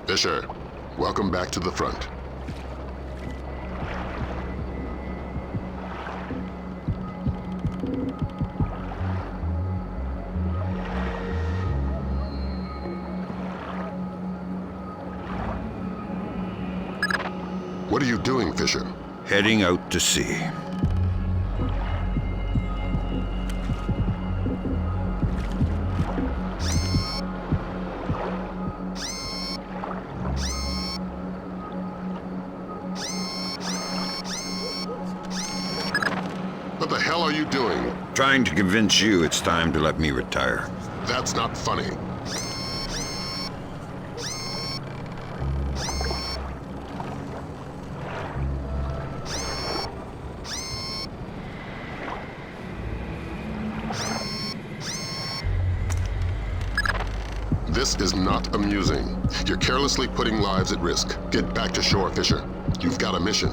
Fisher, welcome back to the front. What are you doing, Fisher? Heading out to sea. What the hell are you doing? Trying to convince you it's time to let me retire. That's not funny. This is not amusing. You're carelessly putting lives at risk. Get back to shore, Fisher. You've got a mission.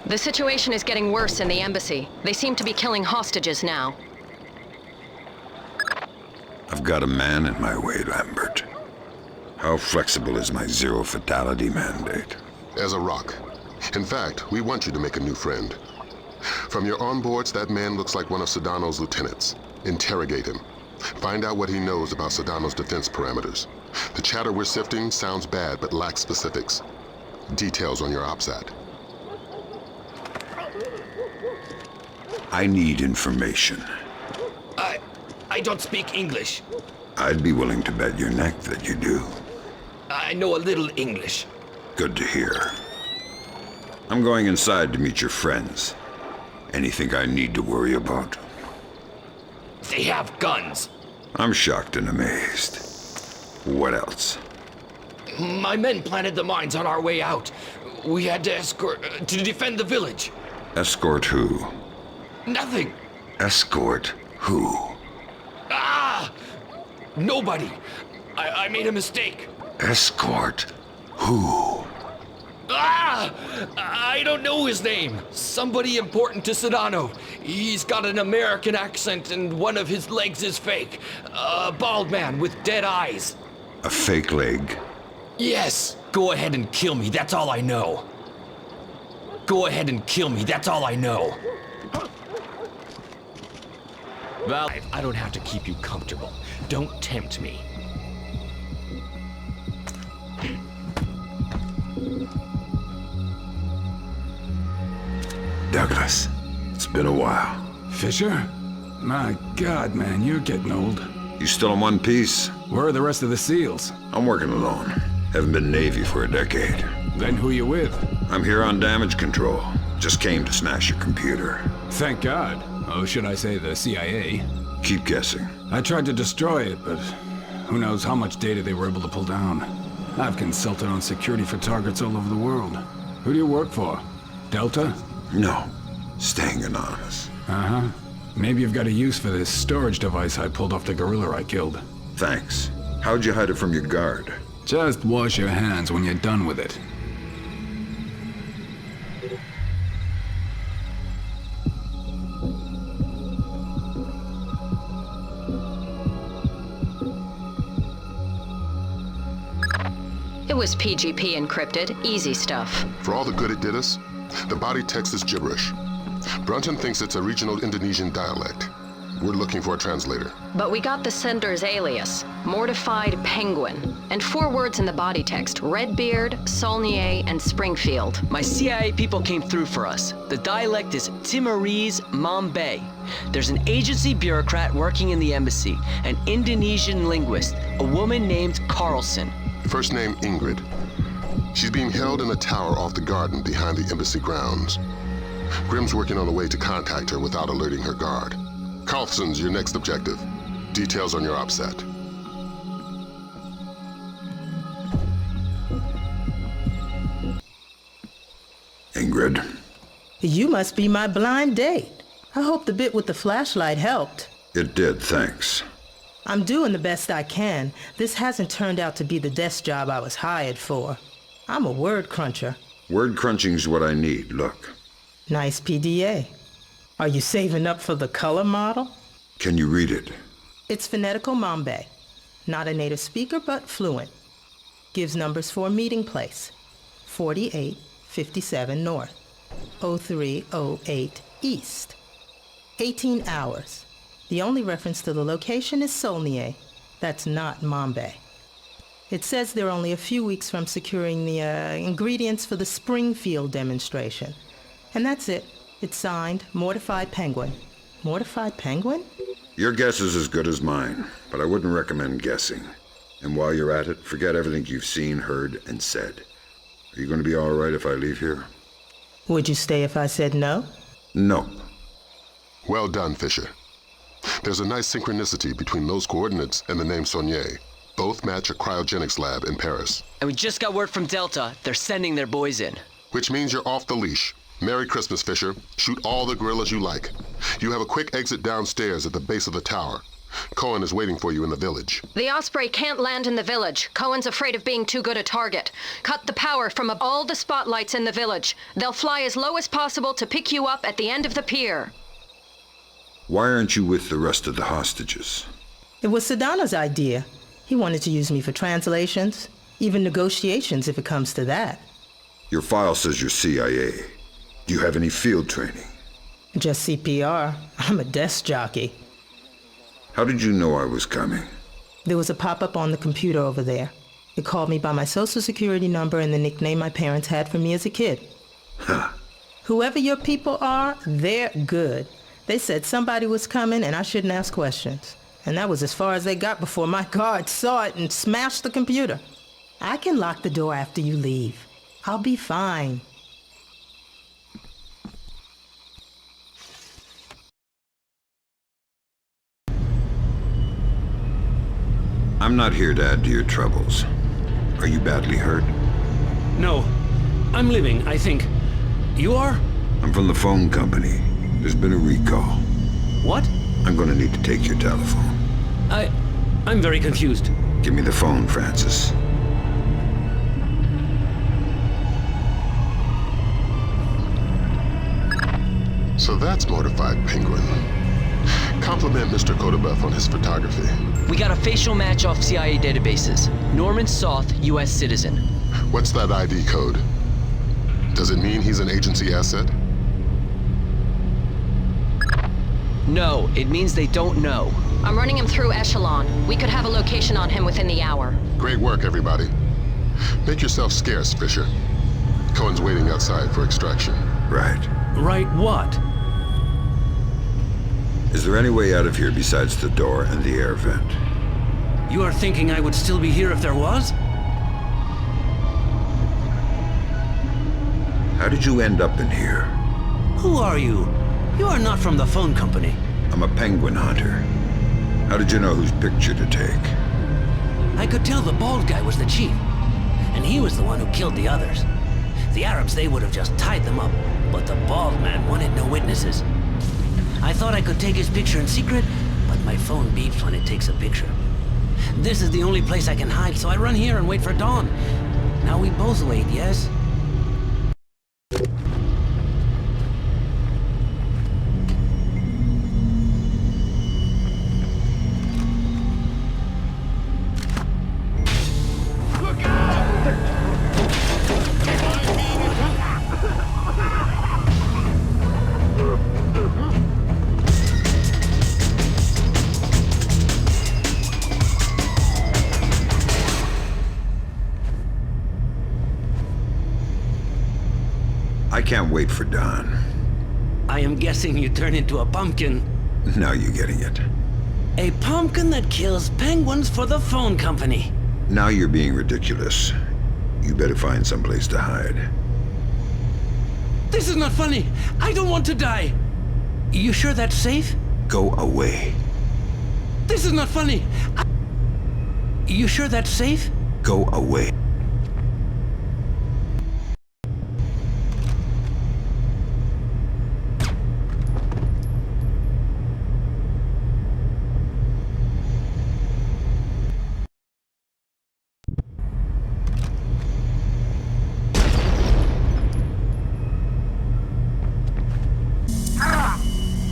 The situation is getting worse in the embassy. They seem to be killing hostages now. I've got a man in my way, Lambert. How flexible is my zero fatality mandate? As a rock. In fact, we want you to make a new friend. From your onboards, that man looks like one of Sedano's lieutenants. Interrogate him. Find out what he knows about Sedano's defense parameters. The chatter we're sifting sounds bad but lacks specifics. Details on your OPSAT. I need information. I don't speak English. I'd be willing to bet your neck that you do. I know a little English. Good to hear. I'm going inside to meet your friends. Anything I need to worry about? They have guns. I'm shocked and amazed. What else? My men planted the mines on our way out. We had to escort to defend the village. Escort who? Nothing. Escort who? Nobody. I made a mistake. Escort who? I don't know his name. Somebody important to Sedano. He's got an American accent and one of his legs is fake. A bald man with dead eyes. A fake leg? Yes. Go ahead and kill me. That's all I know. Go ahead and kill me. That's all I know. Well, I don't have to keep you comfortable. Don't tempt me. Douglas, it's been a while. Fisher? My God, man, you're getting old. You still in one piece? Where are the rest of the SEALs? I'm working alone. Haven't been Navy for a decade. Then who you with? I'm here on damage control. Just came to smash your computer. Thank God. Oh, should I say the CIA? Keep guessing. I tried to destroy it, but who knows how much data they were able to pull down. I've consulted on security for targets all over the world. Who do you work for? Delta? No. Staying anonymous. Uh-huh. Maybe you've got a use for this storage device I pulled off the gorilla I killed. Thanks. How'd you hide it from your guard? Just wash your hands when you're done with it. It was PGP encrypted, easy stuff. For all the good it did us, the body text is gibberish. Brunton thinks it's a regional Indonesian dialect. We're looking for a translator. But we got the sender's alias, Mortified Penguin, and 4 words in the body text, Redbeard, Saulnier, and Springfield. My CIA people came through for us. The dialect is Timorese Mambay. There's an agency bureaucrat working in the embassy, an Indonesian linguist, a woman named Carlson. First name Ingrid. She's being held in a tower off the garden behind the embassy grounds. Grimm's working on a way to contact her without alerting her guard. Carlson's your next objective. Details on your op set. Ingrid, You must be my blind date. I hope the bit with the flashlight helped. it did, thanks. I'm doing the best I can. This hasn't turned out to be the desk job I was hired for. I'm a word cruncher. Word crunching's what I need, look. Nice PDA. Are you saving up for the color model? Can you read it? It's phonetical Mambe. Not a native speaker, but fluent. Gives numbers for a meeting place. 4857 North, 0308 East. 18 hours. The only reference to the location is Solnier. That's not Mambe. It says they're only a few weeks from securing the ingredients for the Springfield demonstration. And that's it. It's signed, Mortified Penguin. Mortified Penguin? Your guess is as good as mine, but I wouldn't recommend guessing. And while you're at it, forget everything you've seen, heard, and said. Are you going to be all right if I leave here? Would you stay if I said no? Nope. Well done, Fisher. There's a nice synchronicity between those coordinates and the name Saulnier. Both match a cryogenics lab in Paris. And we just got word from Delta. They're sending their boys in. Which means you're off the leash. Merry Christmas, Fisher. Shoot all the gorillas you like. You have a quick exit downstairs at the base of the tower. Cohen is waiting for you in the village. The Osprey can't land in the village. Cohen's afraid of being too good a target. Cut the power from all the spotlights in the village. They'll fly as low as possible to pick you up at the end of the pier. Why aren't you with the rest of the hostages? It was Sedano's idea. He wanted to use me for translations, even negotiations if it comes to that. Your file says you're CIA. Do you have any field training? Just CPR. I'm a desk jockey. How did you know I was coming? There was a pop-up on the computer over there. It called me by my social security number and the nickname my parents had for me as a kid. Huh. Whoever your people are, they're good. They said somebody was coming and I shouldn't ask questions. And that was as far as they got before my guard saw it and smashed the computer. I can lock the door after you leave. I'll be fine. I'm not here to add to your troubles. Are you badly hurt? No. I'm living, I think. You are? I'm from the phone company. There's been a recall. What? I'm gonna need to take your telephone. I'm very confused. Give me the phone, Francis. So that's Mortified Penguin. Compliment Mr. Kodabeff on his photography. We got a facial match off CIA databases. Norman South, U.S. citizen. What's that ID code? Does it mean he's an agency asset? No, it means they don't know. I'm running him through Echelon. We could have a location on him within the hour. Great work, everybody. Make yourself scarce, Fisher. Cohen's waiting outside for extraction. Right. Right what? Is there any way out of here besides the door and the air vent? You are thinking I would still be here if there was? How did you end up in here? Who are you? You are not from the phone company. I'm a penguin hunter. How did you know whose picture to take? I could tell the bald guy was the chief. And he was the one who killed the others. The Arabs, they would have just tied them up. But the bald man wanted no witnesses. I thought I could take his picture in secret, but my phone beeps when it takes a picture. This is the only place I can hide, so I run here and wait for dawn. Now we both wait, yes? I can't wait for dawn. I am guessing you turn into a pumpkin. Now you're getting it. A pumpkin that kills penguins for the phone company. Now you're being ridiculous. You better find someplace to hide. This is not funny. I don't want to die. You sure that's safe? Go away. This is not funny. You sure that's safe? Go away.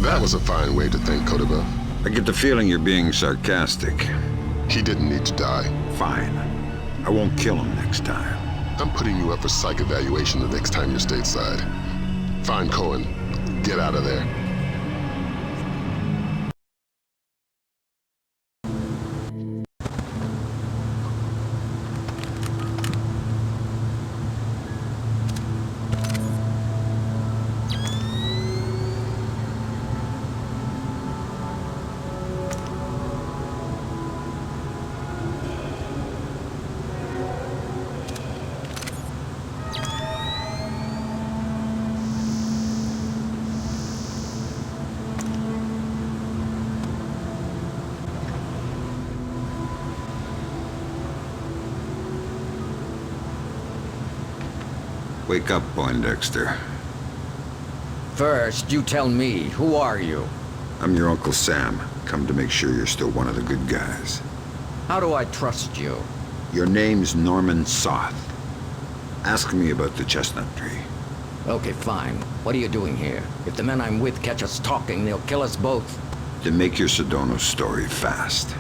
That was a fine way to think, Kodiva. I get the feeling you're being sarcastic. He didn't need to die. Fine. I won't kill him next time. I'm putting you up for psych evaluation the next time you're stateside. Find Cohen. Get out of there. Wake up, Poindexter. First, you tell me, who are you? I'm your Uncle Sam. Come to make sure you're still one of the good guys. How do I trust you? Your name's Norman South. Ask me about the chestnut tree. Okay, fine. What are you doing here? If the men I'm with catch us talking, they'll kill us both. Then make your Sedona story fast.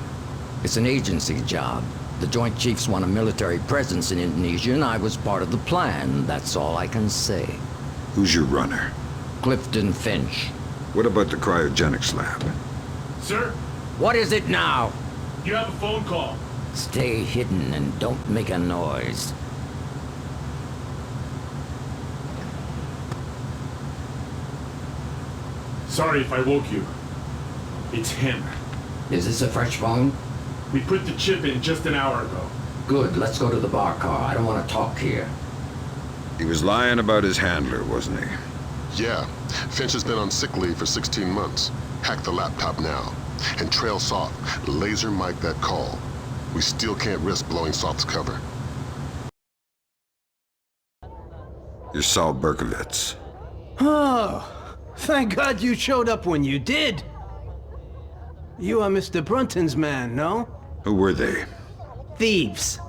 It's an agency job. The Joint Chiefs want a military presence in Indonesia, and I was part of the plan. That's all I can say. Who's your runner? Clifton Finch. What about the cryogenics lab? Sir, What is it now? you have a phone call. Stay hidden and don't make a noise. Sorry if I woke you. It's him. Is this a fresh phone? We put the chip in just an hour ago. Good, let's go to the bar car. I don't want to talk here. He was lying about his handler, wasn't he? Yeah, Finch has been on sick leave for 16 months. Hack the laptop now. And trail Soft. Laser mic that call. We still can't risk blowing Soft's cover. You're Saul Berkovitz. Oh, thank God you showed up when you did. You are Mr. Brunton's man, no? Who were they? Thieves.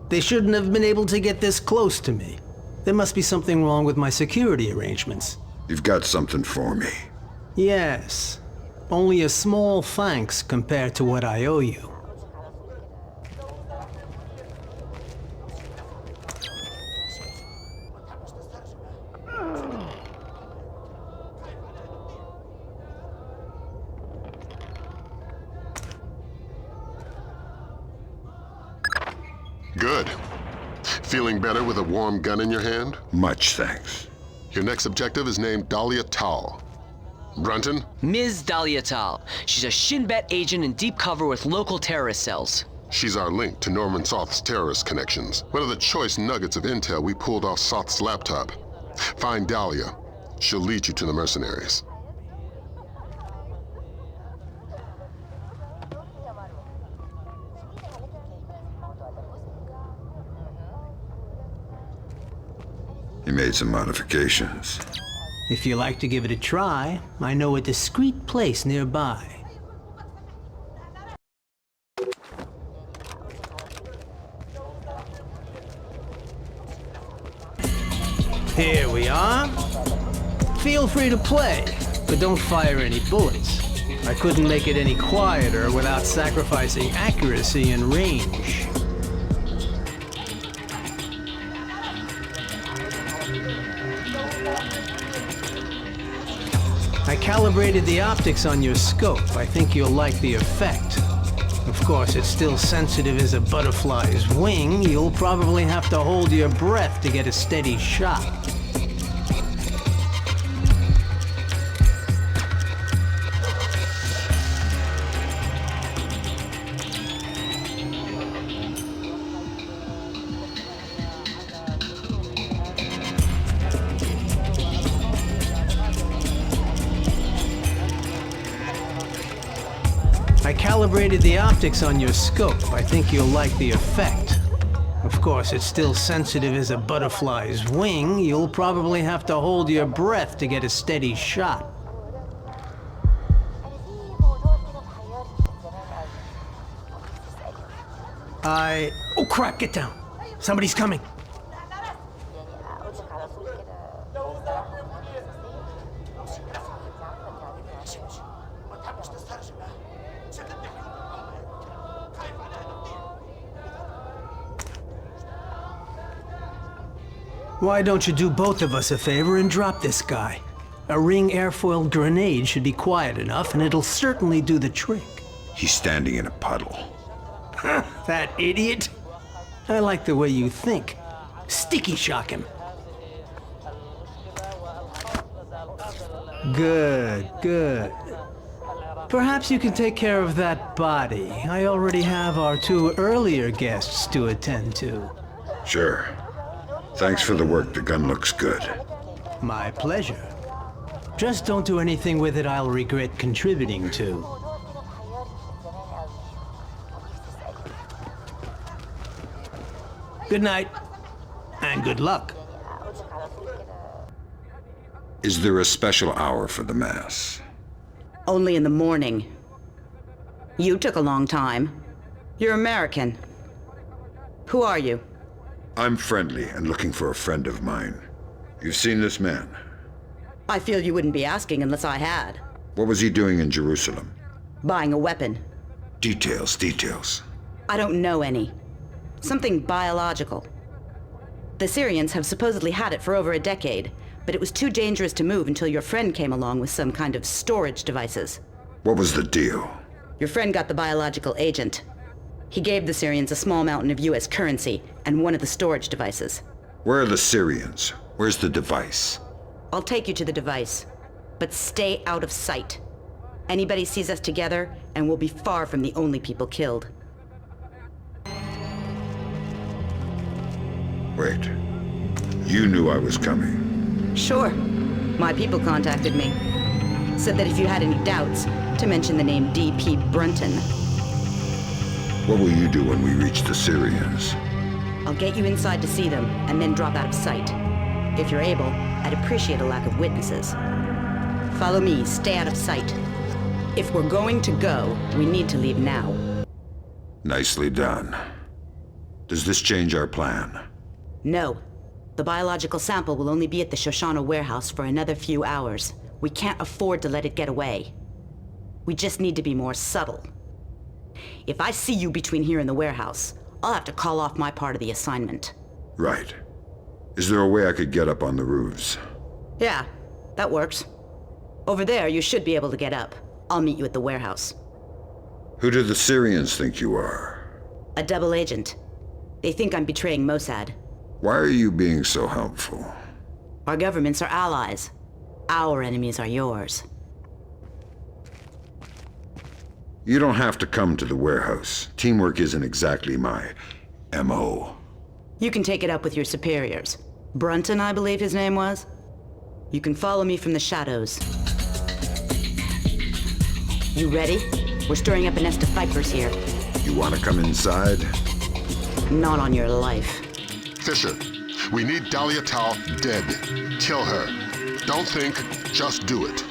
They shouldn't have been able to get this close to me. There must be something wrong with my security arrangements. You've got something for me. Yes. Only a small thanks compared to what I owe you. Good. Feeling better with a warm gun in your hand? Much thanks. Your next objective is named Dahlia Tal. Brunton? Ms. Dahlia Tal. She's a Shin Bet agent in deep cover with local terrorist cells. She's our link to Norman South's terrorist connections. One of the choice nuggets of intel we pulled off South's laptop. Find Dahlia. She'll lead you to the mercenaries. He made some modifications. If you like to give it a try, I know a discreet place nearby. Here we are. Feel free to play, but don't fire any bullets. I couldn't make it any quieter without sacrificing accuracy and range. I calibrated the optics on your scope. I think you'll like the effect. Of course, it's still sensitive as a butterfly's wing. You'll probably have to hold your breath to get a steady shot. I calibrated the optics on your scope. I think you'll like the effect. Of course, it's still sensitive as a butterfly's wing. You'll probably have to hold your breath to get a steady shot. Oh crap, get down. Somebody's coming. Why don't you do both of us a favor and drop this guy? A ring airfoil grenade should be quiet enough, and it'll certainly do the trick. He's standing in a puddle. That idiot? I like the way you think. Sticky shock him. Good, good. Perhaps you can take care of that body. I already have our 2 earlier guests to attend to. Sure. Thanks for the work. The gun looks good. My pleasure. Just don't do anything with it I'll regret contributing to. Good night, and good luck. Is there a special hour for the Mass? Only in the morning. You took a long time. You're American. Who are you? I'm friendly and looking for a friend of mine. You've seen this man? I feel you wouldn't be asking unless I had. What was he doing in Jerusalem? Buying a weapon. Details. I don't know any. Something biological. The Syrians have supposedly had it for over a decade, but it was too dangerous to move until your friend came along with some kind of storage devices. What was the deal? Your friend got the biological agent. He gave the Syrians a small mountain of US currency and one of the storage devices. Where are the Syrians? Where's the device? I'll take you to the device, but stay out of sight. Anybody sees us together, and we'll be far from the only people killed. Wait. You knew I was coming. Sure. My people contacted me. Said that if you had any doubts, to mention the name D.P. Brunton. What will you do when we reach the Syrians? I'll get you inside to see them, and then drop out of sight. If you're able, I'd appreciate a lack of witnesses. Follow me, stay out of sight. If we're going to go, we need to leave now. Nicely done. Does this change our plan? No. The biological sample will only be at the Shoshana warehouse for another few hours. We can't afford to let it get away. We just need to be more subtle. If I see you between here and the warehouse, I'll have to call off my part of the assignment. Right. Is there a way I could get up on the roofs? Yeah, that works. Over there, you should be able to get up. I'll meet you at the warehouse. Who do the Syrians think you are? A double agent. They think I'm betraying Mossad. Why are you being so helpful? Our governments are allies. Our enemies are yours. You don't have to come to the warehouse. Teamwork isn't exactly my M.O. You can take it up with your superiors. Brunton, I believe his name was. You can follow me from the shadows. You ready? We're stirring up a nest of vipers here. You want to come inside? Not on your life. Fisher, we need Dahlia Tal dead. Kill her. Don't think, just do it.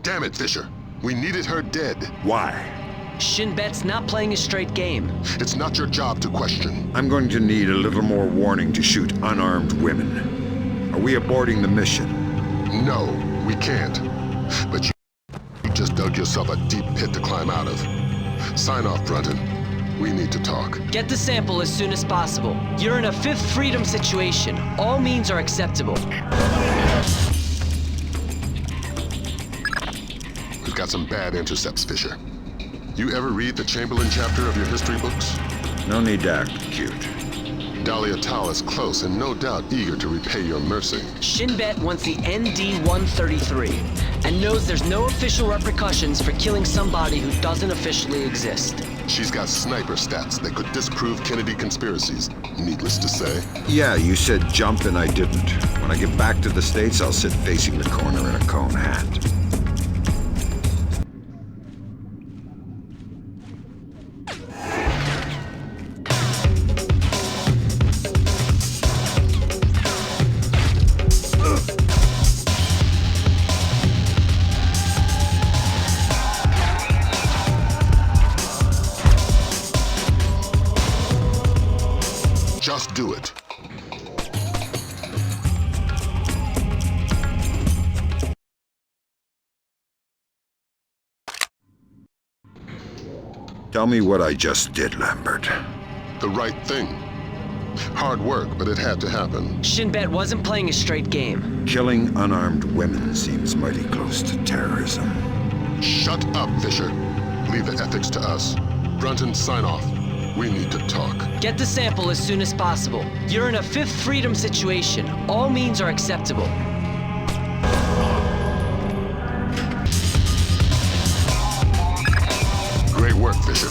Damn it, Fisher. We needed her dead. Why? Shin Bet's not playing a straight game. It's not your job to question. I'm going to need a little more warning to shoot unarmed women. Are we aborting the mission? No, we can't. But you just dug yourself a deep pit to climb out of. Sign off, Brunton. We need to talk. Get the sample as soon as possible. You're in a Fifth Freedom situation. All means are acceptable. We've got some bad intercepts, Fisher. You ever read the Chamberlain chapter of your history books? No need to act cute. Dahlia Tal is close and no doubt eager to repay your mercy. Shin Bet wants the ND-133 and knows there's no official repercussions for killing somebody who doesn't officially exist. She's got sniper stats that could disprove Kennedy conspiracies, needless to say. Yeah, you said jump and I didn't. When I get back to the States, I'll sit facing the corner in a cone hat. Just do it. Tell me what I just did, Lambert. The right thing. Hard work, but it had to happen. Shinbet wasn't playing a straight game. Killing unarmed women seems mighty close to terrorism. Shut up, Fisher. Leave the ethics to us. Brunton, sign off. We need to talk. Get the sample as soon as possible. You're in a Fifth Freedom situation. All means are acceptable. Great work, Fisher.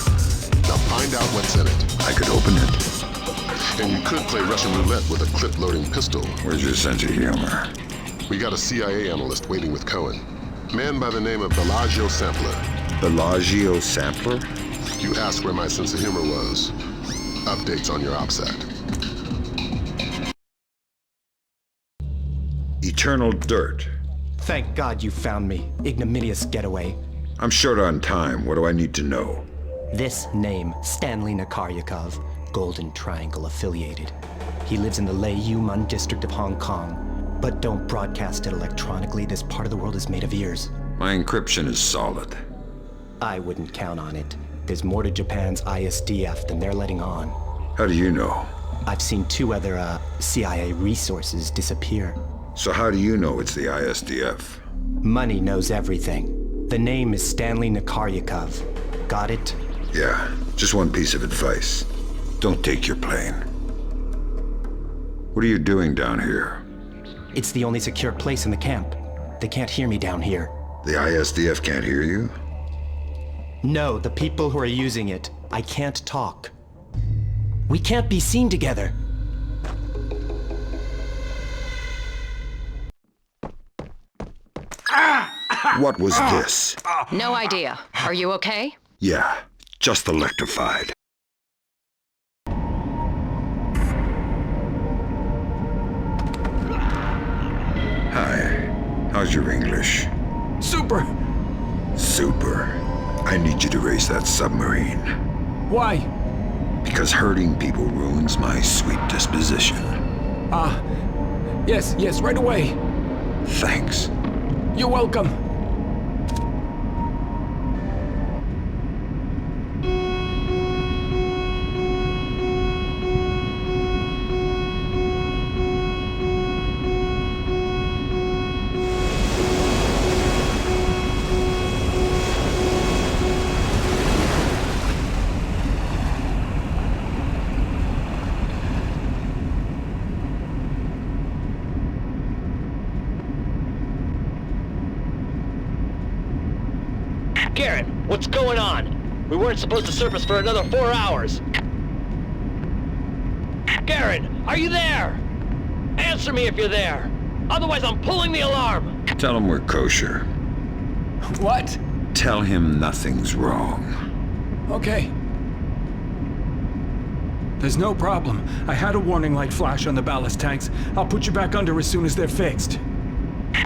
Now find out what's in it. I could open it. And you could play Russian roulette with a clip-loading pistol. Where's your sense of humor? We got a CIA analyst waiting with Cohen. Man by the name of Bellagio Sampler. Bellagio Sampler? You asked where my sense of humor was. Updates on your OPSAT. Eternal dirt. Thank God you found me. Ignominious getaway. I'm short on time. What do I need to know? This name, Stanley Nakaryakov, Golden Triangle affiliated. He lives in the Lei Yuman district of Hong Kong. But don't broadcast it electronically. This part of the world is made of ears. My encryption is solid. I wouldn't count on it. There's more to Japan's ISDF than they're letting on. How do you know? I've seen 2 other, CIA resources disappear. So how do you know it's the ISDF? Money knows everything. The name is Stanley Nakaryakov. Got it? Yeah, just one piece of advice. Don't take your plane. What are you doing down here? It's the only secure place in the camp. They can't hear me down here. The ISDF can't hear you? No, the people who are using it. I can't talk. We can't be seen together. What was this? No idea. Are you okay? Yeah, just electrified. Hi, how's your English? Super! Super. I need you to race that submarine. Why? Because hurting people ruins my sweet disposition. Yes, right away. Thanks. You're welcome. Garrett, what's going on? We weren't supposed to surface for another 4 hours. Garrett, are you there? Answer me if you're there. Otherwise, I'm pulling the alarm. Tell him we're kosher. What? Tell him nothing's wrong. Okay. There's no problem. I had a warning light flash on the ballast tanks. I'll put you back under as soon as they're fixed.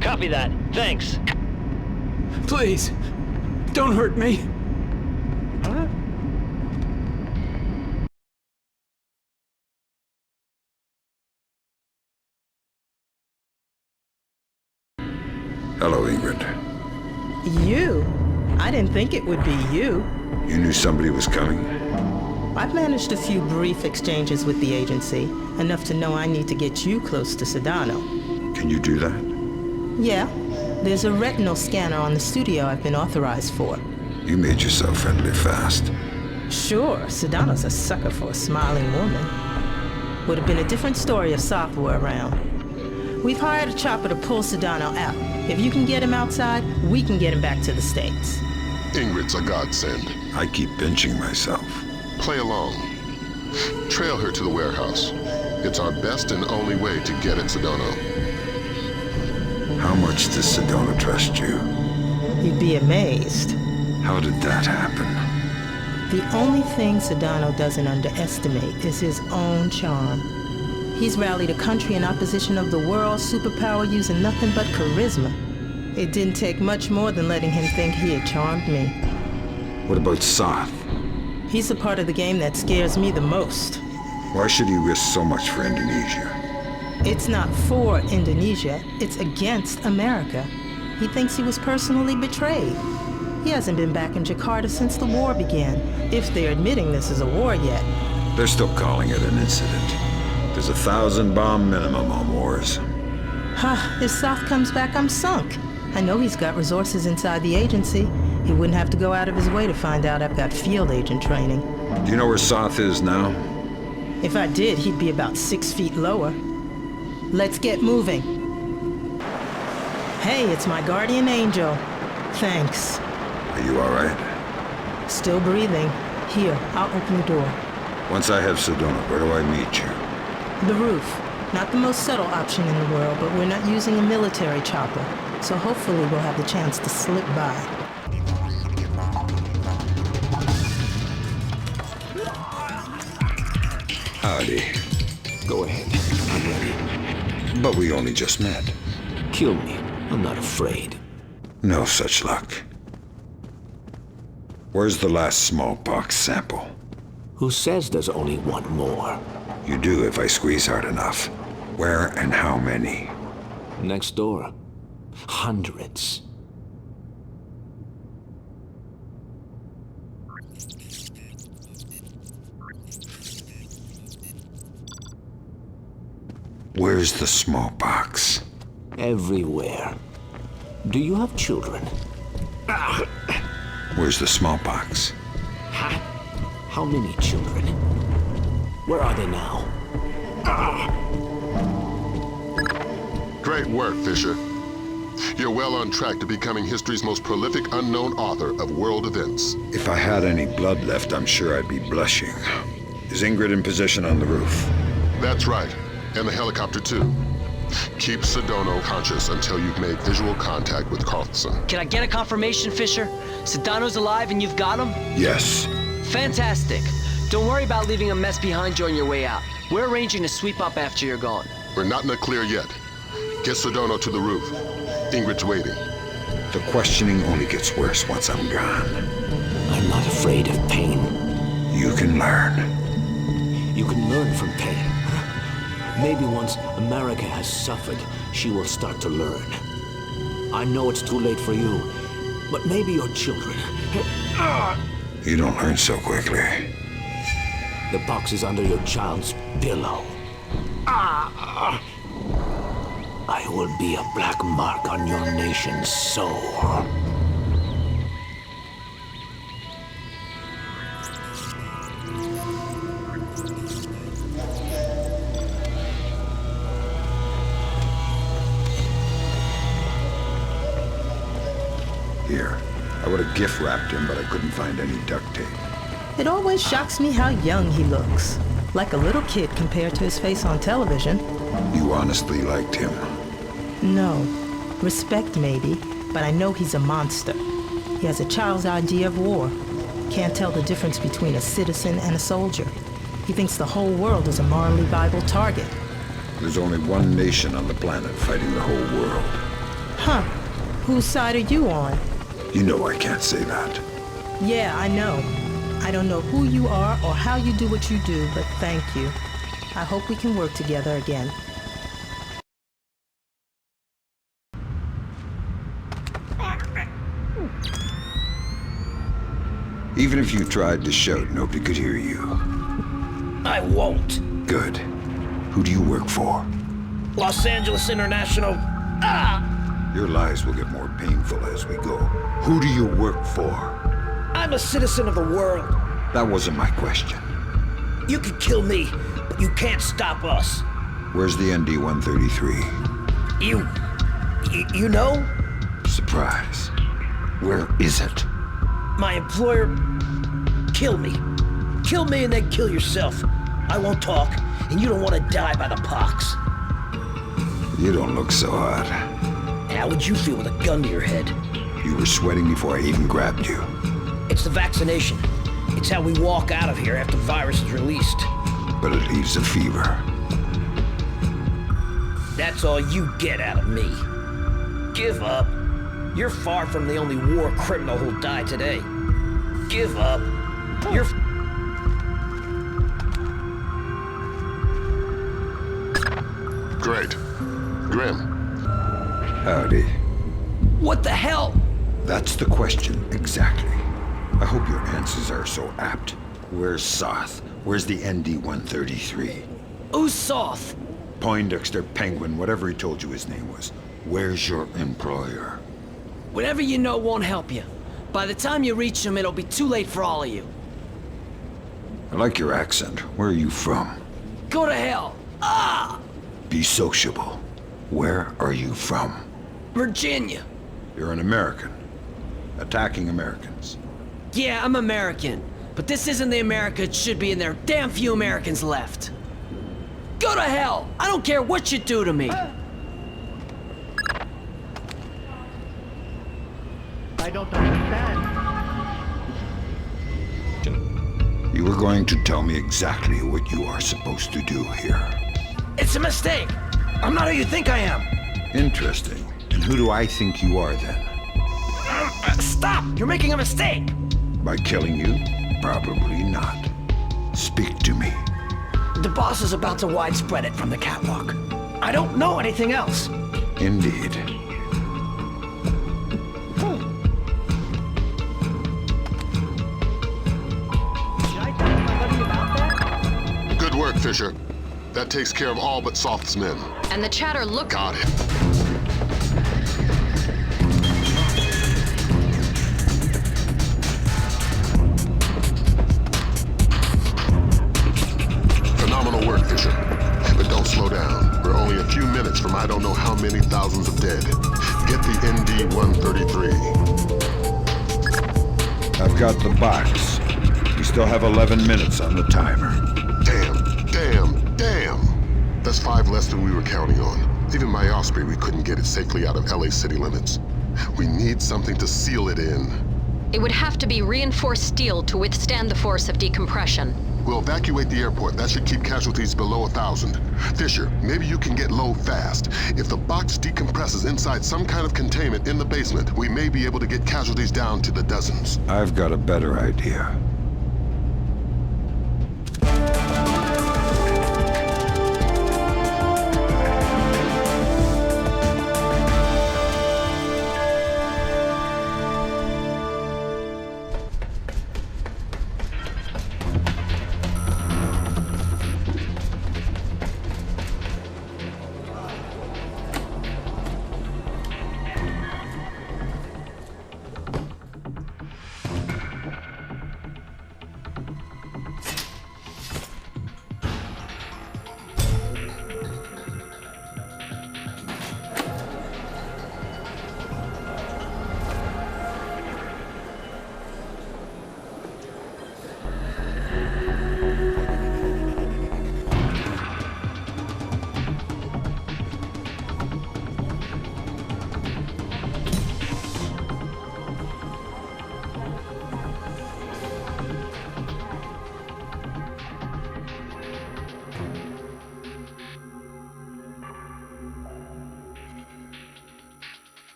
Copy that. Thanks. Please, don't hurt me. Huh? Hello, Ingrid. You? I didn't think it would be you. You knew somebody was coming? I've managed a few brief exchanges with the agency, enough to know I need to get you close to Sedano. Can you do that? Yeah. There's a retinal scanner on the studio I've been authorized for. You made yourself friendly fast. Sure, Sedano's a sucker for a smiling woman. Would have been a different story if South were around. We've hired a chopper to pull Sedano out. If you can get him outside, we can get him back to the States. Ingrid's a godsend. I keep pinching myself. Play along. Trail her to the warehouse. It's our best and only way to get at Sedona. How much does Sedona trust you? You'd be amazed. How did that happen? The only thing Sedano doesn't underestimate is his own charm. He's rallied a country in opposition of the world's superpower using nothing but charisma. It didn't take much more than letting him think he had charmed me. What about South? He's the part of the game that scares me the most. Why should he risk so much for Indonesia? It's not for Indonesia, it's against America. He thinks he was personally betrayed. He hasn't been back in Jakarta since the war began, if they're admitting this is a war yet. They're still calling it an incident. There's 1,000 bomb minimum on wars. If South comes back, I'm sunk. I know he's got resources inside the agency. He wouldn't have to go out of his way to find out I've got field agent training. Do you know where South is now? If I did, he'd be about 6 feet lower. Let's get moving. Hey, it's my guardian angel. Thanks. Are you all right? Still breathing. Here, I'll open the door. Once I have Sedona, where do I meet you? The roof. Not the most subtle option in the world, but we're not using a military chopper, so hopefully we'll have the chance to slip by. Howdy. Go ahead. I'm ready. But we only just met. Kill me. I'm not afraid. No such luck. Where's the last smallpox sample? Who says there's only one more? You do if I squeeze hard enough. Where and how many? Next door. Hundreds. Where's the smallpox? Everywhere. Do you have children? Where's the smallpox? How many children? Where are they now? Great work, Fisher. You're well on track to becoming history's most prolific unknown author of world events. If I had any blood left, I'm sure I'd be blushing. Is Ingrid in position on the roof? That's right. And the helicopter, too. Keep Sedona conscious until you've made visual contact with Carlson. Can I get a confirmation, Fisher? Sedano's alive and you've got him? Yes. Fantastic. Don't worry about leaving a mess behind you on your way out. We're arranging to sweep up after you're gone. We're not in the clear yet. Get Sedona to the roof. Ingrid's waiting. The questioning only gets worse once I'm gone. I'm not afraid of pain. You can learn. You can learn from pain. Maybe once America has suffered, she will start to learn. I know it's too late for you, but maybe your children. You don't learn so quickly. The box is under your child's pillow. I will be a black mark on your nation's soul. Here. I would have gift wrapped him, but I couldn't find any duct tape. It always shocks me how young he looks. Like a little kid compared to his face on television. You honestly liked him? No. Respect maybe, but I know he's a monster. He has a child's idea of war. Can't tell the difference between a citizen and a soldier. He thinks the whole world is a morally viable target. There's only one nation on the planet fighting the whole world. Huh. Whose side are you on? You know I can't say that. Yeah, I know. I don't know who you are or how you do what you do, but thank you. I hope we can work together again. Even if you tried to shout, nobody could hear you. I won't. Good. Who do you work for? Los Angeles International. Your lives will get more painful as we go. Who do you work for? I'm a citizen of the world. That wasn't my question. You can kill me, but you can't stop us. Where's the ND-133? You know? Surprise. Where is it? my employer? Kill me. Kill me and then kill yourself. I won't talk, and you don't want to die by the pox. You don't look so hot. How would you feel with a gun to your head? You were sweating before I even grabbed you. It's the vaccination. It's how we walk out of here after the virus is released. But it leaves a fever. That's all you get out of me. Give up. You're far from the only war criminal who'll die today. Give up. You're... Great. Grim. Howdy. What the hell? That's the question, exactly. I hope your answers are so apt. Where's South? Where's the ND-133? Who's South? Poindexter, Penguin, whatever he told you his name was. Where's your employer? Whatever you know won't help you. By the time you reach him, it'll be too late for all of you. I like your accent. Where are you from? Go to hell. Ah! Be sociable. Where are you from? Virginia. You're an American. Attacking Americans. Yeah, I'm American. But this isn't the America it should be, and there are damn few Americans left. Go to hell! I don't care what you do to me! I don't understand. You were going to tell me exactly what you are supposed to do here. It's a mistake. I'm not who you think I am. Interesting. And who do I think you are then? Stop! You're making a mistake! By killing you? Probably not. Speak to me. The boss is about to widespread it from the catwalk. I don't know anything else. Indeed. Good work, Fisher. That takes care of all but Soft's men. And the chatter look... Got it. Phenomenal work, Fisher. But don't slow down. We're only a few minutes from I don't know how many thousands of dead. Get the ND-133. I've got the box. We still have 11 minutes on the timer. Damn. That's 5 less than we were counting on. Even my Osprey, we couldn't get it safely out of LA city limits. We need something to seal it in. It would have to be reinforced steel to withstand the force of decompression. We'll evacuate the airport. That should keep casualties below 1,000. Fisher, maybe you can get low fast. If the box decompresses inside some kind of containment in the basement, we may be able to get casualties down to the dozens. I've got a better idea.